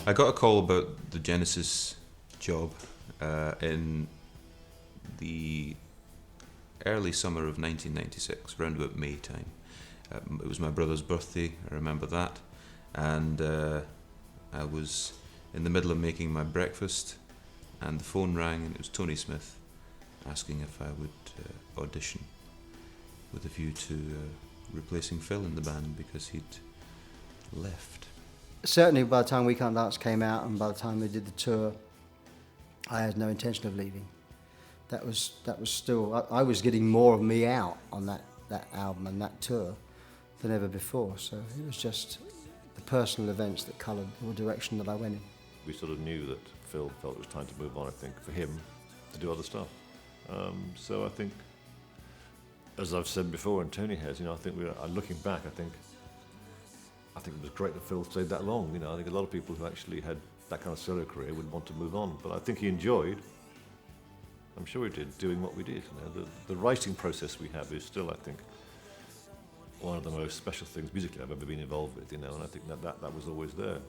I got a call about the Genesis job in the early summer of 1996, around about May time. It was my brother's birthday, I remember that, and I was in the middle of making my breakfast, and the phone rang, and it was Tony Smith asking if I would audition with a view to replacing Phil in the band because he'd left. Certainly by the time We Can't Dance came out and by the time we did the tour, I had no intention of leaving. That was still, I was getting more of me out on that album and that tour than ever before, so it was just the personal events that coloured the direction that I went in. We sort of knew that Phil felt it was time to move on, I think, for him to do other stuff. So I think, as I've said before, and Tony has, I think looking back, I think it was great that Phil stayed that long. I think a lot of people who actually had that kind of solo career would want to move on, but I think he enjoyed, I'm sure he did, doing what we did. The writing process we have is still, I think, one of the most special things musically I've ever been involved with, and I think that was always there.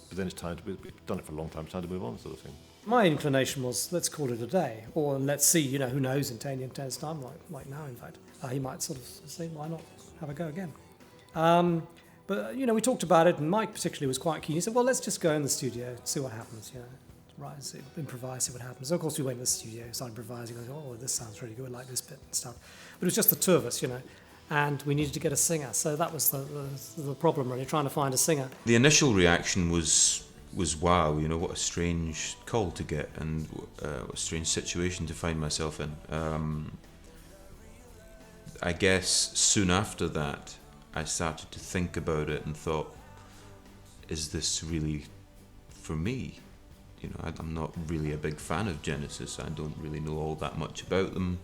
But then it's time we've done it for a long time, it's time to move on, sort of thing. My inclination was, let's call it a day, or let's see, who knows in 10 years' time, like now, in fact. He might sort of say, why not have a go again? But, we talked about it, and Mike particularly was quite keen. He said, well, let's just go in the studio, see what happens, Right, so improvise, see what happens. So of course, we went in the studio, started improvising, this sounds really good, I like this bit and stuff. But it was just the two of us, and we needed to get a singer. So that was the problem, really, trying to find a singer. The initial reaction was wow, what a strange call to get, and what a strange situation to find myself in. I guess soon after that, I started to think about it and thought, is this really for me? I'm not really a big fan of Genesis. I don't really know all that much about them.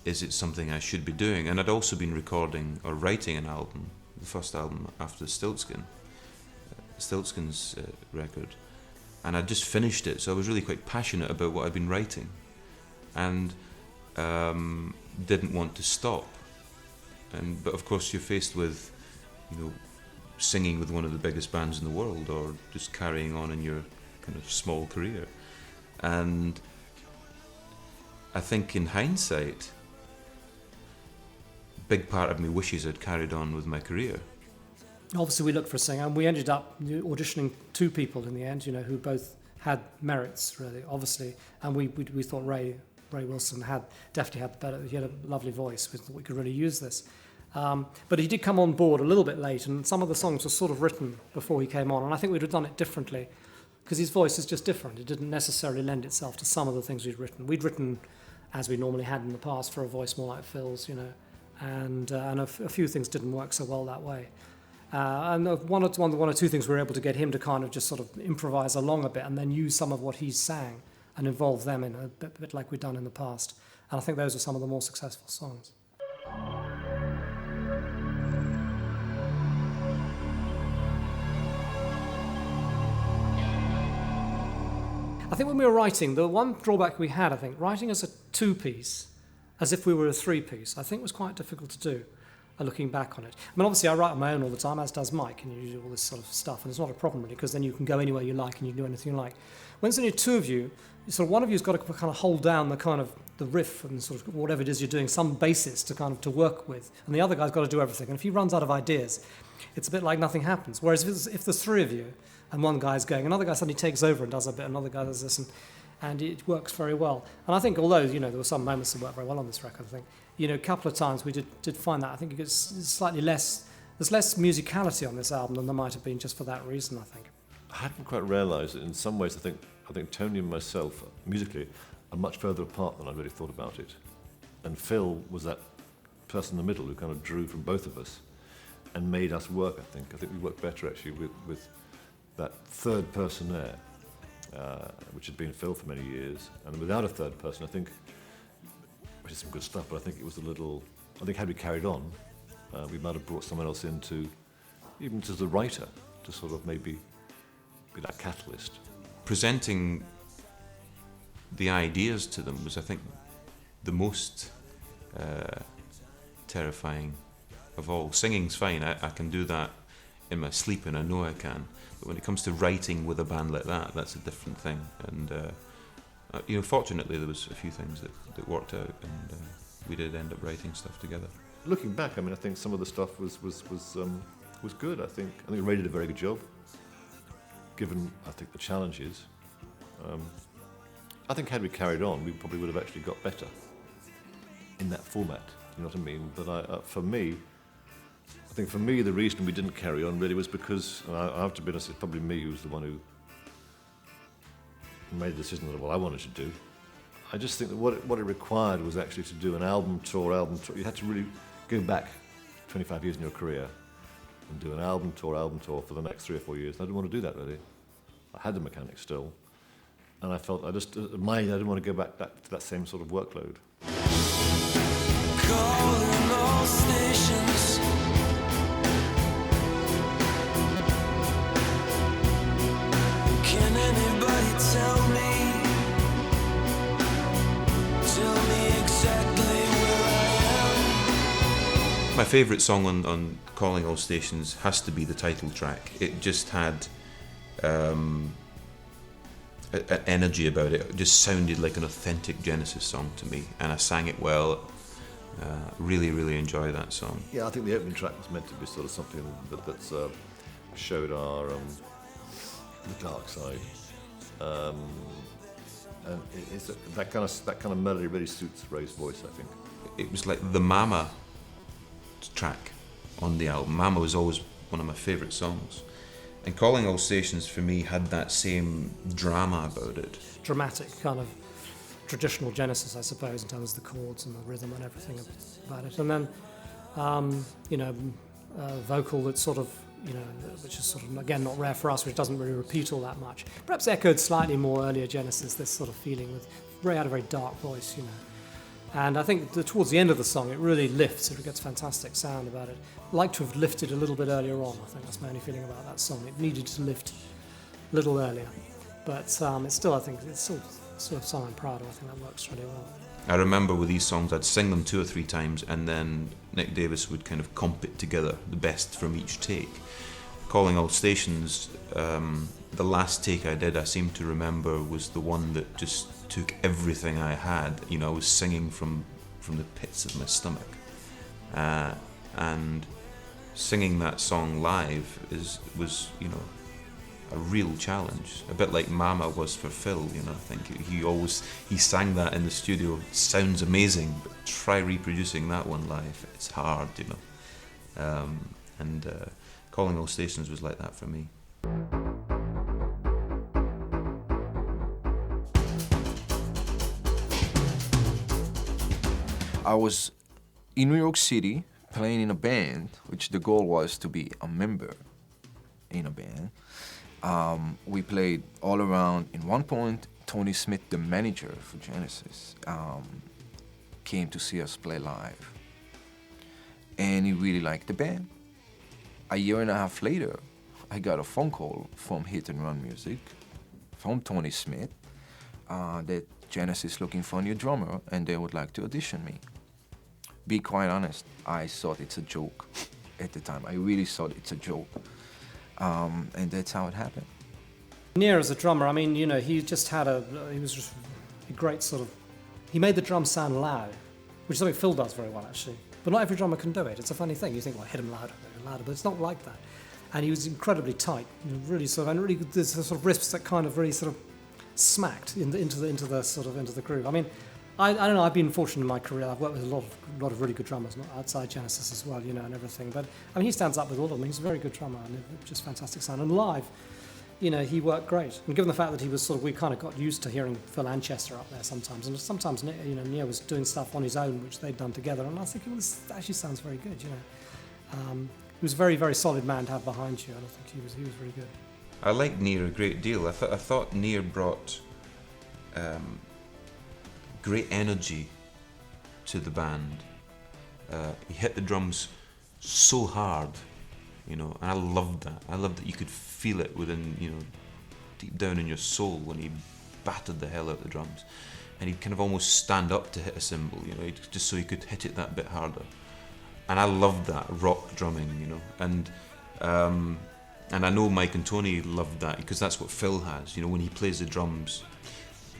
Is it something I should be doing? And I'd also been recording or writing an album, the first album after Stiltskin's record, and I'd just finished it, so I was really quite passionate about what I'd been writing, and didn't want to stop. But of course, you're faced with, singing with one of the biggest bands in the world, or just carrying on in your kind of small career. And I think in hindsight, big part of me wishes I'd carried on with my career. Obviously, we looked for a singer, and we ended up auditioning two people in the end, who both had merits, really, obviously. And we thought Ray Wilson definitely had the better. He had a lovely voice. We thought we could really use this. But he did come on board a little bit late, and some of the songs were sort of written before he came on, and I think we'd have done it differently, because his voice is just different. It didn't necessarily lend itself to some of the things we'd written. We'd written, as we normally had in the past, for a voice more like Phil's, and a few things didn't work so well that way. And one or two things we were able to get him to kind of just sort of improvise along a bit and then use some of what he sang and involve them in a bit like we'd done in the past. And I think those are some of the more successful songs. I think when we were writing, the one drawback we had, writing as a two-piece, as if we were a three-piece, I think was quite difficult to do, looking back on it. Obviously I write on my own all the time, as does Mike, and you do all this sort of stuff, and it's not a problem really, because then you can go anywhere you like and you can do anything you like. When there's only two of you, sort of one of you's got to kind of hold down the riff and sort of whatever it is you're doing, some basis to work with, and the other guy's got to do everything. And if he runs out of ideas, it's a bit like nothing happens. Whereas if there's three of you, and one guy's going, another guy suddenly takes over and does a bit, another guy does this, and it works very well. And I think although, there were some moments that worked very well on this record, I think, a couple of times we did find that. I think it's slightly less, there's less musicality on this album than there might have been just for that reason, I think. I hadn't quite realised that in some ways I think Tony and myself, musically, are much further apart than I really thought about it. And Phil was that person in the middle who kind of drew from both of us and made us work, I think. I think we worked better actually with that third person there, which had been Phil for many years. And without a third person, I think, which is some good stuff, but I think it was had we carried on, we might have brought someone else in even as a writer, to sort of maybe be that catalyst. Presenting the ideas to them was, I think, the most terrifying of all. Singing's fine, I can do that in my sleep, and I know I can. But when it comes to writing with a band like that, that's a different thing. And fortunately, there was a few things that worked out, and we did end up writing stuff together. Looking back, I mean, I think some of the stuff was good. I think Ray did a very good job, given I think the challenges. I think had we carried on, we probably would have actually got better in that format. You know what I mean? But for me, the reason we didn't carry on really was because, and I have to be honest, it's probably me who was the one who made the decision that what I wanted to do. I just think that what it required was actually to do an album tour. You had to really go back 25 years in your career and do an album tour for the next 3 or 4 years. I didn't want to do that really. I had the mechanics still, and I felt I didn't want to go back to that same sort of workload. Calling all stations. Can anybody tell me exactly where I am? My favourite song on Calling All Stations has to be the title track. It just had an energy about it. It just sounded like an authentic Genesis song to me, and I sang it well. Really, really enjoy that song. Yeah, I think the opening track was meant to be sort of something that's showed our the dark side, and that kind of melody really suits Ray's voice, I think. It was like the Mama track on the album. Mama was always one of my favourite songs, and Calling All Stations for me had that same drama about it. Dramatic kind of traditional Genesis, I suppose, in terms of the chords and the rhythm and everything about it. And then, vocal that's sort of, which is sort of, again, not rare for us, which doesn't really repeat all that much. Perhaps echoed slightly more earlier Genesis, this sort of feeling with Ray had a very dark voice, And I think towards the end of the song, it really lifts. It gets fantastic sound about it. I'd like to have lifted a little bit earlier on. I think that's my only feeling about that song. It needed to lift a little earlier. But it's still, I think, it's still sort of song I'm proud of. I think that works really well. I remember with these songs, I'd sing them 2 or 3 times, and then Nick Davis would kind of comp it together, the best from each take. Calling All Stations, the last take I did, I seem to remember, was the one that just took everything I had. I was singing from the pits of my stomach, and singing that song live was a real challenge, a bit like Mama was for Phil. I think he sang that in the studio. It sounds amazing, but try reproducing that one live. It's hard, and Calling All Stations was like that for me. I was in New York City playing in a band, which the goal was to be a member in a band. We played all around. In one point, Tony Smith, the manager for Genesis, came to see us play live. And he really liked the band. A year and a half later, I got a phone call from Hit and Run Music, from Tony Smith, that Genesis looking for a new drummer and they would like to audition me. Be quite honest, I thought it's a joke at the time. I really thought it's a joke. And that's how it happened. Near as a drummer, he just had he was just a great sort of, he made the drums sound loud, which is something Phil does very well actually. But not every drummer can do it. It's a funny thing. You think, well, hit him louder, but it's not like that. And he was incredibly tight, really sort of, and really there's sort of riffs that kind of really sort of smacked into the groove. I don't know. I've been fortunate in my career. I've worked with a lot of really good drummers, not outside Genesis as well, and everything. But he stands up with all of them. He's a very good drummer and just fantastic sound. And live, he worked great. And given the fact that he was we kind of got used to hearing Phil and Chester up there sometimes, and sometimes Nia was doing stuff on his own which they'd done together, and I think it actually sounds very good. He was a very, very solid man to have behind you, and I think he was really good. I liked Nia a great deal. I thought Nia brought great energy to the band. He hit the drums so hard, and I loved that. I loved that you could feel it within, deep down in your soul when he battered the hell out of the drums. And he'd kind of almost stand up to hit a cymbal, just so he could hit it that bit harder. And I loved that rock drumming, and And I know Mike and Tony loved that because that's what Phil has. You know, when he plays the drums,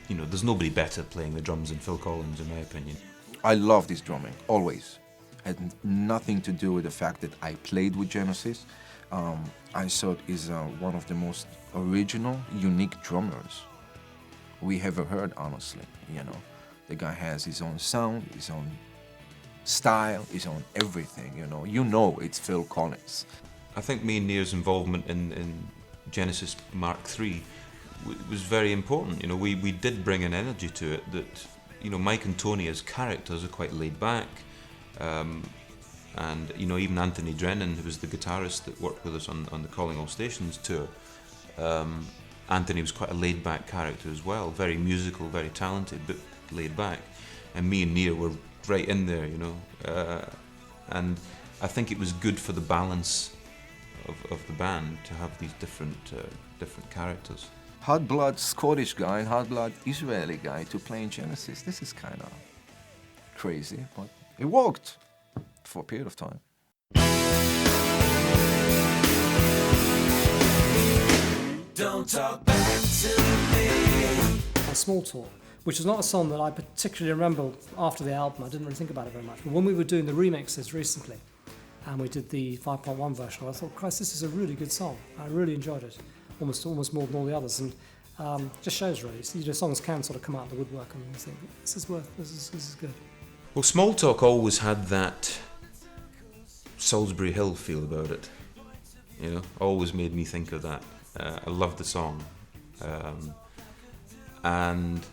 you know, there's nobody better playing the drums than Phil Collins, in my opinion. I love this drumming, always. Had nothing to do with the fact that I played with Genesis. I saw it is one of the most original, unique drummers we ever heard, honestly. You know, the guy has his own sound, his own style, his own everything, you know it's Phil Collins. I think me and Near's involvement in Genesis Mark III was very important. You know, we did bring an energy to it that, you know, Mike and Tony as characters are quite laid back. And, you know, even Anthony Drennan, who was the guitarist that worked with us on the Calling All Stations tour, Anthony was quite a laid back character as well, very musical, very talented, but laid back. And me and Near were right in there, you know. And I think it was good for the balance of the band to have these different characters. Hot blood Scottish guy and hot blood Israeli guy to play in Genesis. This is kind of crazy, but it worked for a period of time. Don't talk back to me. Small Talk, which is not a song that I particularly remember after the album. I didn't really think about it very much. But when we were doing the remixes recently, and we did the 5.1 version, I thought, Christ, this is a really good song. I really enjoyed it, almost more than all the others, and just shows really. You know, songs can sort of come out of the woodwork, and you think this is good. Well, Small Talk always had that Salisbury Hill feel about it. You know, always made me think of that. I loved the song, and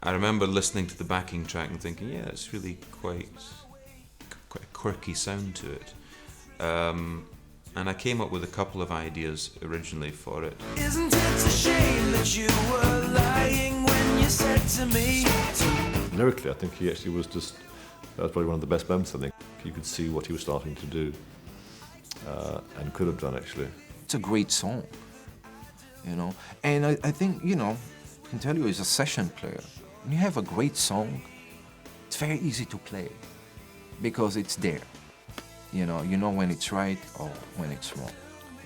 I remember listening to the backing track and thinking, yeah, it's really quite a quirky sound to it. And I came up with a couple of ideas originally for it. Isn't it a shame that you were lying when you said to me? Lyrically, I think he actually was just, that was probably one of the best moments, I think. You could see what he was starting to do, and could have done, actually. It's a great song, you know. And I think, you know, I can tell you as a session player, when you have a great song, it's very easy to play because it's there. You know when it's right or when it's wrong.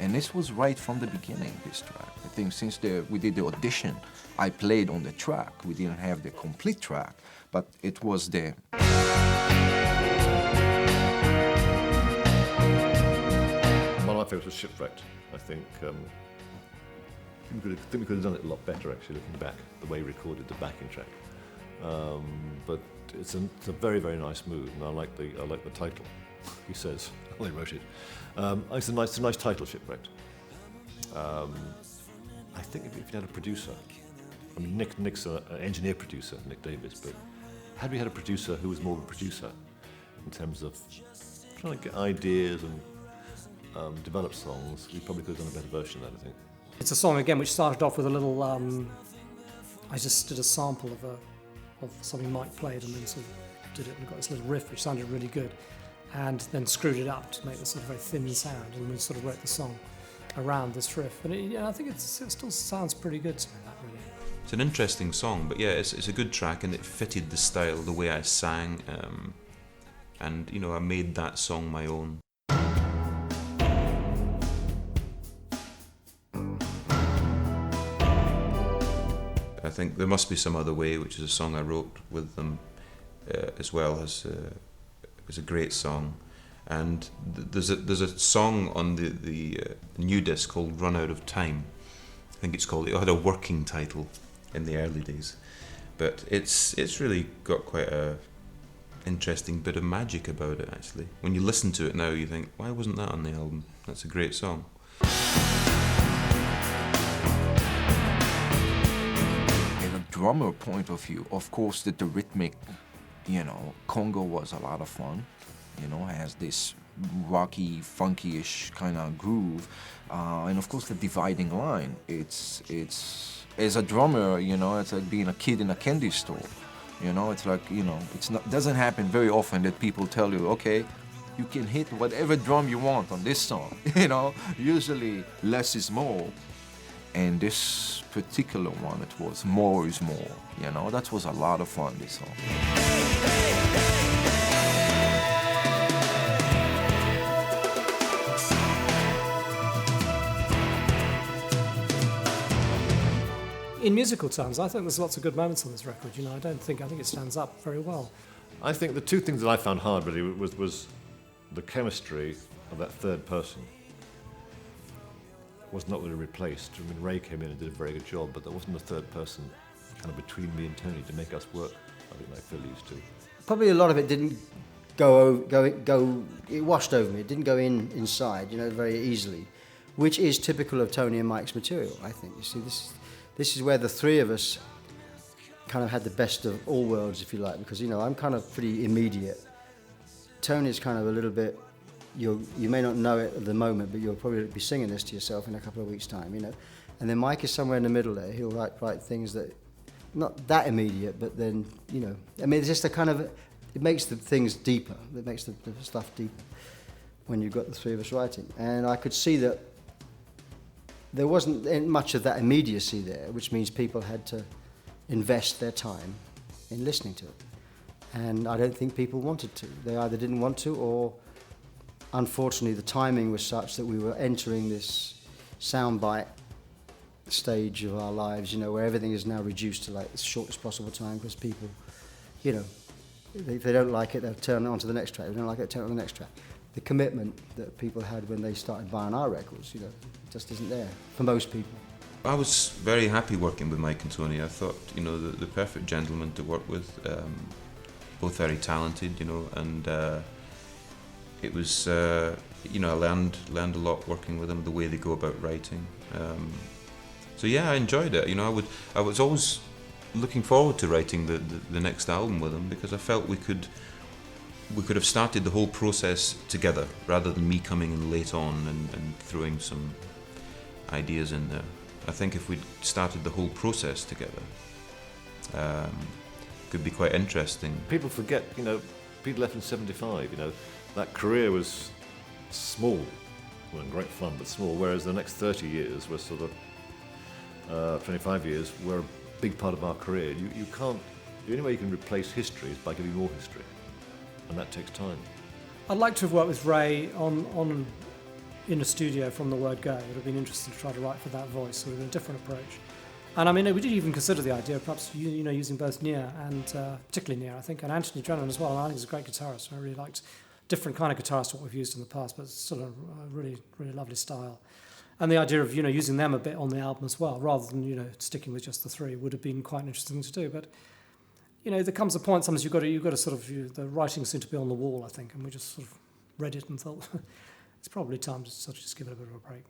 And this was right from the beginning, this track. I think since we did the audition, I played on the track. We didn't have the complete track, but it was there. One of my favourites was Shipwrecked. I think we could have done it a lot better, actually, looking back, the way he recorded the backing track. But it's a very, very nice move, and I like the title. He says, well, he wrote it. It's a nice title, Shipwrecked. I think if you had a producer, I mean, Nick's an engineer producer, Nick Davis, but had we had a producer who was more of a producer in terms of trying to get ideas and develop songs, we probably could have done a better version of that, I think. It's a song again which started off with a little. I just did a sample of something Mike played, and then sort of did it and got this little riff which sounded really good, and then screwed it up to make this sort of very thin sound, and we sort of wrote the song around this riff. And I think it still sounds pretty good to me. That really. It's an interesting song, but yeah, it's a good track, and it fitted the style, the way I sang, and you know, I made that song my own. I think There Must Be Some Other Way, which is a song I wrote with them as well, as a great song. And there's a song on the new disc called Run Out of Time. I think it's called. It had a working title in the early days, but it's really got quite a interesting bit of magic about it, actually. When you listen to it now, you think, why wasn't that on the album? That's a great song. Drummer point of view, of course, the rhythmic, you know, Congo was a lot of fun. You know, has this rocky, funky-ish kind of groove, and of course the dividing line. It's as a drummer, you know, it's like being a kid in a candy store. You know, it's like, you know, doesn't happen very often that people tell you, okay, you can hit whatever drum you want on this song. You know, usually less is more. And this particular one, it was more is more, you know, that was a lot of fun, this song. in musical terms, I think there's lots of good moments on this record. You know, I think it stands up very well. I think the two things that I found hard really was the chemistry of that third person was not really replaced. I mean, Ray came in and did a very good job, but there wasn't a third person kind of between me and Tony to make us work. I think like Phil used to. Probably a lot of it didn't go. It washed over me. It didn't go inside, you know, very easily, which is typical of Tony and Mike's material. I think. You see, this is where the three of us kind of had the best of all worlds, if you like, because, you know, I'm kind of pretty immediate. Tony's kind of a little bit, you may not know it at the moment, but you'll probably be singing this to yourself in a couple of weeks' time, you know. And then Mike is somewhere in the middle there. He'll write things that, not that immediate, but then, you know, I mean, it's just a kind of, it makes the things deeper. It makes the stuff deeper when you've got the three of us writing. And I could see that there wasn't much of that immediacy there, which means people had to invest their time in listening to it. And I don't think people wanted to. They either didn't want to, or unfortunately the timing was such that we were entering this soundbite stage of our lives, you know, where everything is now reduced to like the shortest possible time, because people, you know, if they don't like it, they'll turn it on to the next track. If they don't like it, turn it on to the next track. The commitment that people had when they started buying our records, you know, just isn't there for most people. I was very happy working with Mike and Tony. I thought, you know, the perfect gentlemen to work with, both very talented, you know, and it was, you know, I learned a lot working with them, the way they go about writing. So yeah, I enjoyed it. You know, I was always looking forward to writing the next album with them, because I felt we could have started the whole process together rather than me coming in late on and throwing some ideas in there. I think if we'd started the whole process together, could be quite interesting. People forget, you know, Pete left in 75, you know, that career was small, well, great fun, but small, whereas the next 30 years were sort of, 25 years were a big part of our career. You can't, the only way you can replace history is by giving more history, and that takes time. I'd like to have worked with Ray on in a studio from the word go. It would have been interesting to try to write for that voice, so it would have been a different approach. And I mean, we did even consider the idea of perhaps, you know, using both Nia and, particularly Nia, I think, and Anthony Drennan as well. And I think he's a great guitarist. I really liked different kind of guitarist to what we've used in the past, but it's still a really, really lovely style. And the idea of, you know, using them a bit on the album as well, rather than, you know, sticking with just the three, would have been quite an interesting thing to do. But, you know, there comes a point sometimes you've got to sort of, the writing seemed to be on the wall, I think, and we just sort of read it and thought, it's probably time to sort of just give it a bit of a break.